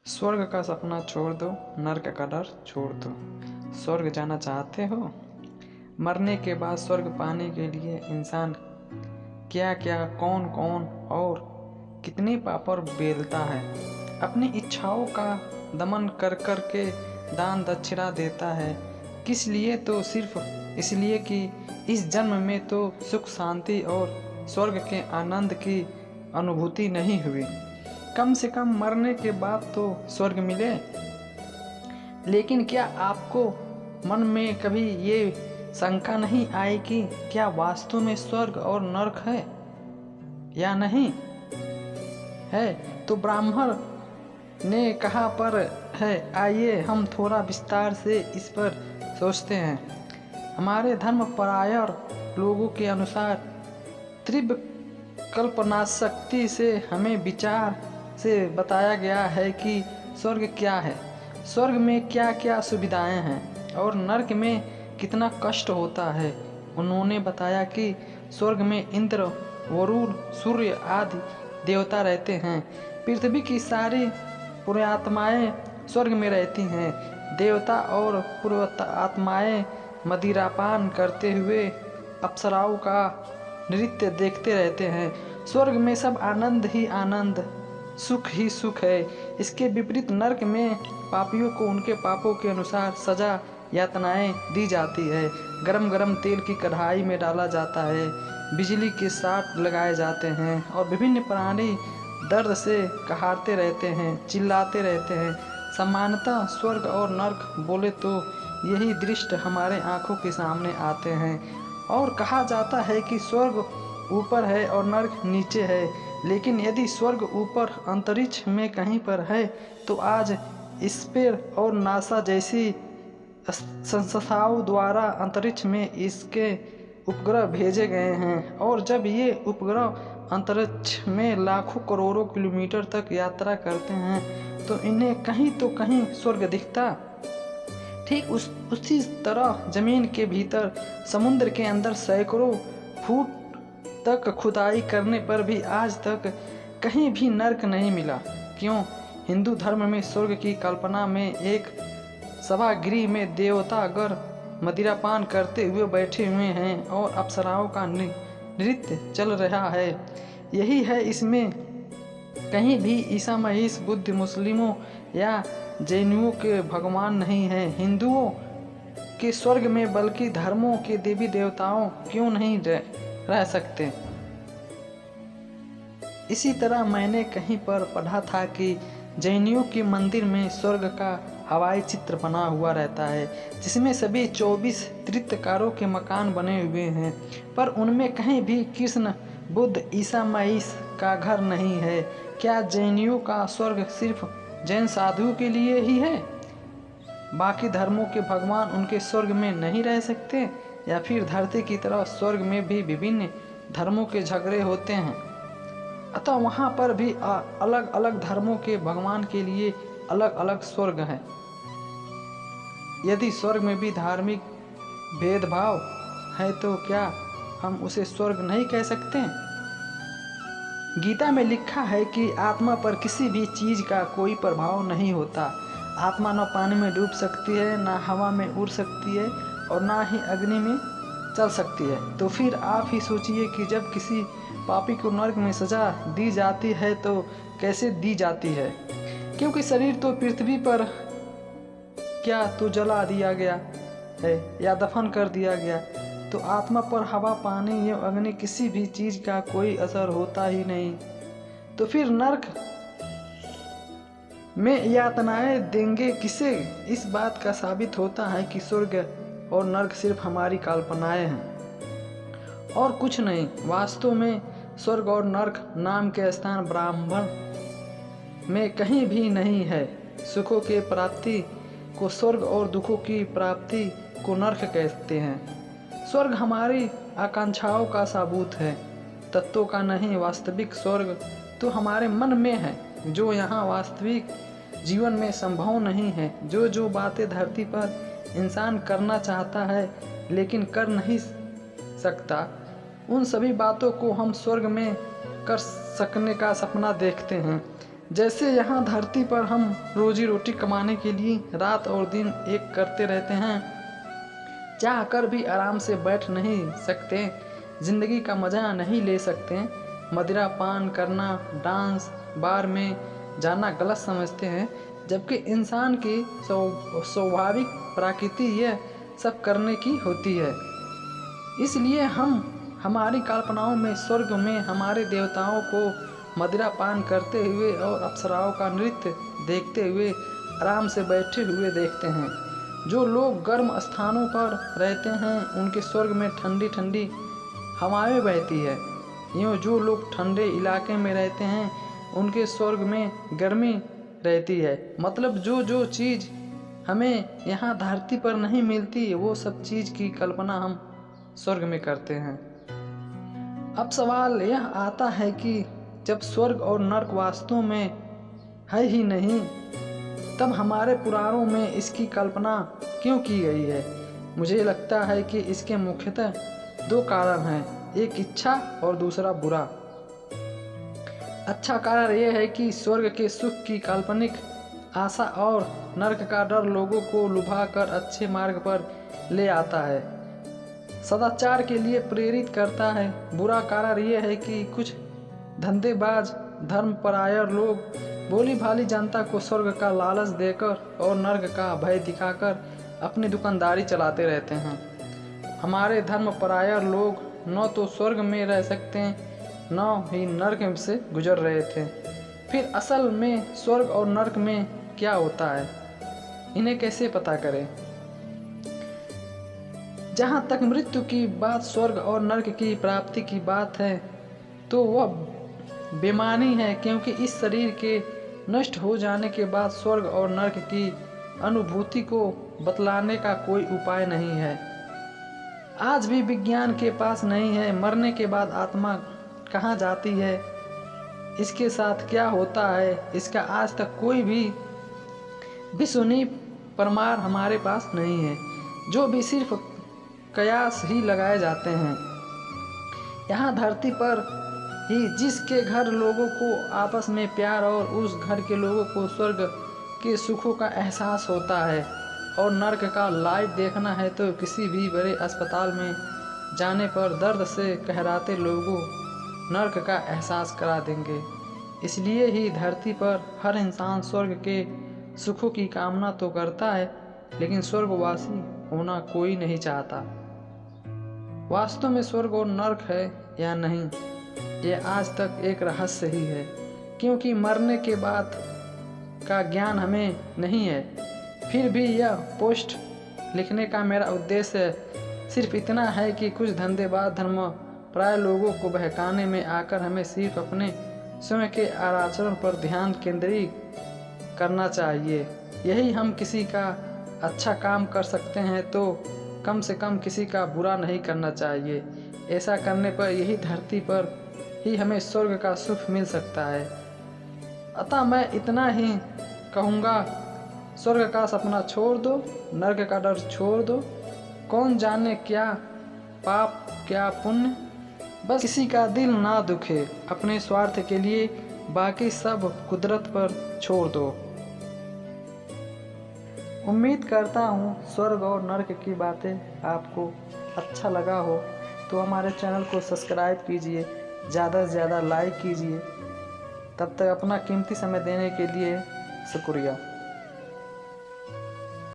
स्वर्ग का सपना छोड़ दो, नर्क का डर छोड़ दो। स्वर्ग जाना चाहते हो? मरने के बाद स्वर्ग पाने के लिए इंसान क्या क्या, कौन कौन और कितने पापड़ बेलता है। अपनी इच्छाओं का दमन कर कर के दान दक्षिणा देता है। किस लिए? तो सिर्फ इसलिए कि इस जन्म में तो सुख शांति और स्वर्ग के आनंद की अनुभूति नहीं हुई। कम से कम मरने के बाद तो स्वर्ग मिले। लेकिन क्या आपको मन में कभी ये शंका नहीं आई कि क्या वास्तव में स्वर्ग और नरक है या नहीं है? तो ब्राह्मण ने कहा पर है। आइए हम थोड़ा विस्तार से इस पर सोचते हैं। हमारे धर्मपरायण लोगों के अनुसार तीव्र कल्पनाशक्ति से हमें विचार से बताया गया है कि स्वर्ग क्या है, स्वर्ग में क्या क्या सुविधाएं हैं और नरक में कितना कष्ट होता है। उन्होंने बताया कि स्वर्ग में इंद्र, वरुण, सूर्य आदि देवता रहते हैं। पृथ्वी की सारी पुण्यात्माएं स्वर्ग में रहती हैं। देवता और पुण्यात्माएं मदिरापान करते हुए अप्सराओं का नृत्य देखते रहते हैं। स्वर्ग में सब आनंद ही आनंद, सुख ही सुख है। इसके विपरीत नरक में पापियों को उनके पापों के अनुसार सजा यातनाएं दी जाती है। गरम गरम तेल की कढ़ाई में डाला जाता है, बिजली के शाट लगाए जाते हैं और विभिन्न प्राणी दर्द से कहारते रहते हैं, चिल्लाते रहते हैं। सामान्यतः स्वर्ग और नरक बोले तो यही दृश्य हमारे आंखों के सामने आते हैं और कहा जाता है कि स्वर्ग ऊपर है और नरक नीचे है। लेकिन यदि स्वर्ग ऊपर अंतरिक्ष में कहीं पर है तो आज स्पेस और नासा जैसी संस्थाओं द्वारा अंतरिक्ष में इसके उपग्रह भेजे गए हैं और जब ये उपग्रह अंतरिक्ष में लाखों करोड़ों किलोमीटर तक यात्रा करते हैं तो इन्हें कहीं तो कहीं स्वर्ग दिखता। ठीक उसी तरह जमीन के भीतर, समुद्र के अंदर सैकड़ों फुट तक खुदाई करने पर भी आज तक कहीं भी नरक नहीं मिला। क्यों? हिंदू धर्म में स्वर्ग की कल्पना में एक सभागृह में देवतागण मदिरापान करते हुए बैठे हुए हैं और अप्सराओं का नृत्य चल रहा है। यही है इसमें। कहीं भी ईसा मसीह, बुद्ध, मुस्लिमों या जैनियों के भगवान नहीं है हिंदुओं के स्वर्ग में, बल्कि धर्मों के देवी देवताओं क्यों नहीं रह सकते। इसी तरह मैंने कहीं पर पढ़ा था कि जैनियों के मंदिर में स्वर्ग का हवाई चित्र बना हुआ रहता है जिसमें सभी 24 तीर्थकारों के मकान बने हुए हैं, पर उनमें कहीं भी कृष्ण, बुद्ध, ईसा मसीह का घर नहीं है। क्या जैनियों का स्वर्ग सिर्फ जैन साधुओं के लिए ही है? बाकी धर्मों के भगवान उनके स्वर्ग में नहीं रह सकते? या फिर धरती की तरह स्वर्ग में भी विभिन्न धर्मों के झगड़े होते हैं, अतः वहाँ पर भी अलग अलग धर्मों के भगवान के लिए अलग अलग स्वर्ग है। यदि स्वर्ग में भी धार्मिक भेदभाव है तो क्या हम उसे स्वर्ग नहीं कह सकते? गीता में लिखा है कि आत्मा पर किसी भी चीज़ का कोई प्रभाव नहीं होता। आत्मा न पानी में डूब सकती है, न हवा में उड़ सकती है और ना ही अग्नि में चल सकती है। तो फिर आप ही सोचिए कि जब किसी पापी को नरक में सजा दी जाती है तो कैसे दी जाती है? क्योंकि शरीर तो पृथ्वी पर क्या तो जला दिया गया है या दफन कर दिया गया, तो आत्मा पर हवा, पानी या अग्नि किसी भी चीज़ का कोई असर होता ही नहीं। तो फिर नरक में यातनाएं देंगे किसे? इस बात का साबित होता है कि स्वर्ग और नरक सिर्फ हमारी कल्पनाएं हैं और कुछ नहीं। वास्तव में स्वर्ग और नरक नाम के स्थान ब्रह्मांड में कहीं भी नहीं है। सुखों के प्राप्ति को स्वर्ग और दुखों की प्राप्ति को नरक कहते हैं। स्वर्ग हमारी आकांक्षाओं का सबूत है, तत्वों का नहीं। वास्तविक स्वर्ग तो हमारे मन में है, जो यहाँ वास्तविक जीवन में संभव नहीं है। जो बातें धरती पर इंसान करना चाहता है लेकिन कर नहीं सकता, उन सभी बातों को हम स्वर्ग में कर सकने का सपना देखते हैं। जैसे यहाँ धरती पर हम रोजी रोटी कमाने के लिए रात और दिन एक करते रहते हैं, चाह कर भी आराम से बैठ नहीं सकते, ज़िंदगी का मज़ा नहीं ले सकते, मदिरा पान करना, डांस बार में जाना गलत समझते हैं, जबकि इंसान की स्वाभाविक प्रकृति यह सब करने की होती है। इसलिए हम हमारी कल्पनाओं में स्वर्ग में हमारे देवताओं को मदिरा पान करते हुए और अप्सराओं का नृत्य देखते हुए आराम से बैठे हुए देखते हैं। जो लोग गर्म स्थानों पर रहते हैं उनके स्वर्ग में ठंडी ठंडी हवाएं बहती है, यूँ जो लोग ठंडे इलाके में रहते हैं उनके स्वर्ग में गर्मी रहती है। मतलब जो चीज़ हमें यहाँ धरती पर नहीं मिलती वो सब चीज़ की कल्पना हम स्वर्ग में करते हैं। अब सवाल यह आता है कि जब स्वर्ग और नर्क वास्तव में है ही नहीं, तब हमारे पुराणों में इसकी कल्पना क्यों की गई है? मुझे लगता है कि इसके मुख्यतः दो कारण हैं, एक इच्छा और दूसरा बुरा। अच्छा कारण यह है कि स्वर्ग के सुख की काल्पनिक आशा और नर्क का डर लोगों को लुभा कर अच्छे मार्ग पर ले आता है, सदाचार के लिए प्रेरित करता है। बुरा कारण यह है कि कुछ धंधेबाज धर्मपरायण लोग भोली भाली जनता को स्वर्ग का लालच देकर और नर्क का भय दिखाकर अपनी दुकानदारी चलाते रहते हैं। हमारे धर्मपरायण लोग न तो स्वर्ग में रह सकते हैं न ही नर्क से गुजर रहे थे। फिर असल में स्वर्ग और नर्क में क्या होता है, इन्हें कैसे पता करें? जहाँ तक मृत्यु की बात, स्वर्ग और नर्क की प्राप्ति की बात है तो वह बेमानी है, क्योंकि इस शरीर के नष्ट हो जाने के बाद स्वर्ग और नर्क की अनुभूति को बतलाने का कोई उपाय नहीं है। आज भी विज्ञान के पास नहीं है। मरने के बाद आत्मा कहाँ जाती है, इसके साथ क्या होता है, इसका आज तक कोई भी विश्वसनीय प्रमाण हमारे पास नहीं है, जो भी सिर्फ कयास ही लगाए जाते हैं। यहाँ धरती पर ही जिसके घर लोगों को आपस में प्यार और उस घर के लोगों को स्वर्ग के सुखों का एहसास होता है और नर्क का लाइव देखना है तो किसी भी बड़े अस्पताल में जाने पर दर्द से कहराते लोगों नर्क का एहसास करा देंगे। इसलिए ही धरती पर हर इंसान स्वर्ग के सुखों की कामना तो करता है, लेकिन स्वर्गवासी होना कोई नहीं चाहता। वास्तव में स्वर्ग और नर्क है या नहीं, ये आज तक एक रहस्य ही है, क्योंकि मरने के बाद का ज्ञान हमें नहीं है। फिर भी यह पोस्ट लिखने का मेरा उद्देश्य सिर्फ इतना है कि कुछ धंधेबाज धर्मप्राय लोगों को बहकाने में आकर हमें सिर्फ अपने स्वयं के आचरण पर ध्यान केंद्रित करना चाहिए। यही हम किसी का अच्छा काम कर सकते हैं तो कम से कम किसी का बुरा नहीं करना चाहिए। ऐसा करने पर यही धरती पर ही हमें स्वर्ग का सुख मिल सकता है। अतः मैं इतना ही कहूँगा, स्वर्ग का सपना छोड़ दो, नर्क का डर छोड़ दो। कौन जाने क्या पाप क्या पुण्य, बस किसी का दिल ना दुखे। अपने स्वार्थ के लिए बाकी सब कुदरत पर छोड़ दो। उम्मीद करता हूँ स्वर्ग और नर्क की बातें आपको अच्छा लगा हो, तो हमारे चैनल को सब्सक्राइब कीजिए, ज़्यादा से ज़्यादा लाइक कीजिए। तब तक अपना कीमती समय देने के लिए शुक्रिया।